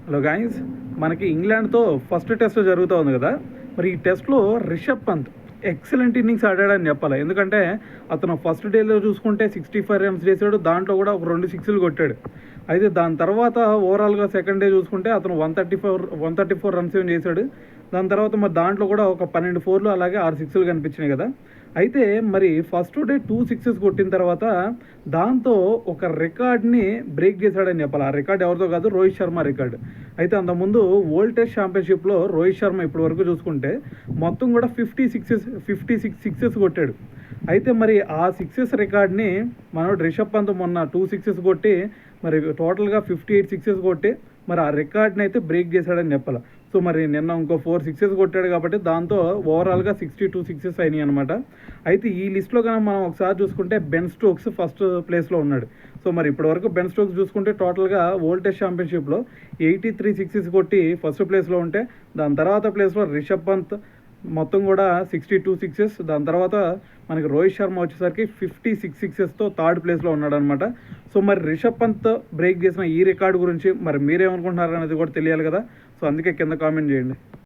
Hello guys, మనకి ఇంగ్లాండ్తో first test జరుగుతూ ఉంది కదా. మరి ఈ టెస్ట్లో రిషబ్ పంత్ ఎక్సలెంట్ ఇన్నింగ్స్ ఆడాడని చెప్పాలి. ఎందుకంటే అతను ఫస్ట్ డేలో చూసుకుంటే 65 రన్స్ చేశాడు, దాంట్లో కూడా ఒక 2 సిక్స్లు కొట్టాడు. అయితే దాని తర్వాత ఓవరాల్గా సెకండ్ డే చూసుకుంటే అతను 134 రన్స్ ఏం చేశాడు. దాని తర్వాత మరి దాంట్లో కూడా ఒక 12 ఫోర్లు అలాగే 6 సిక్స్లు కనిపించినాయి కదా. అయితే మరి ఫస్ట్ డే 2 సిక్సెస్ కొట్టిన తర్వాత దాంతో ఒక రికార్డ్ని బ్రేక్ చేశాడని చెప్పాలి. ఆ రికార్డ్ ఎవరితో కాదు, రోహిత్ శర్మ రికార్డు. అయితే అంతకుముందు వరల్డ్ టెస్ట్ ఛాంపియన్షిప్లో రోహిత్ శర్మ ఇప్పటి వరకు చూసుకుంటే మొత్తం కూడా 56 సిక్సెస్ కొట్టాడు. అయితే మరి ఆ సిక్సెస్ రికార్డ్ని మనోడు రిషబ్ పంత్ మొన్న 2 సిక్సెస్ కొట్టి మరి టోటల్గా 58 సిక్సెస్ కొట్టి మరి ఆ రికార్డ్ని అయితే బ్రేక్ చేశాడని చెప్పాలి. సో మరి నిన్న ఇంకో 4 సిక్సెస్ కొట్టాడు కాబట్టి దాంతో ఓవరాల్గా 62 సిక్సెస్ అయినాయి అనమాట. అయితే ఈ లిస్ట్లో కనుక మనం ఒకసారి చూసుకుంటే బెన్ స్టోక్స్ ఫస్ట్ ప్లేస్లో ఉన్నాడు. సో మరి ఇప్పటివరకు బెన్ స్టోక్స్ చూసుకుంటే టోటల్గా వరల్డ్ టెస్ట్ ఛాంపియన్షిప్లో 83 సిక్సెస్ కొట్టి ఫస్ట్ ప్లేస్లో ఉంటే, దాని తర్వాత ప్లేస్లో రిషబ్ పంత్ మొత్తం కూడా 62 సిక్సెస్, దాని తర్వాత మనకి రోహిత్ శర్మ వచ్చేసరికి 56 సిక్సెస్తో థర్డ్ ప్లేస్లో ఉన్నాడు అనమాట. సో మరి రిషబ్ పంత్ బ్రేక్ చేసిన ఈ రికార్డు గురించి మరి మీరేమనుకుంటున్నారు అనేది కూడా తెలియాలి కదా. సో అందుకే కింద కామెంట్ చేయండి.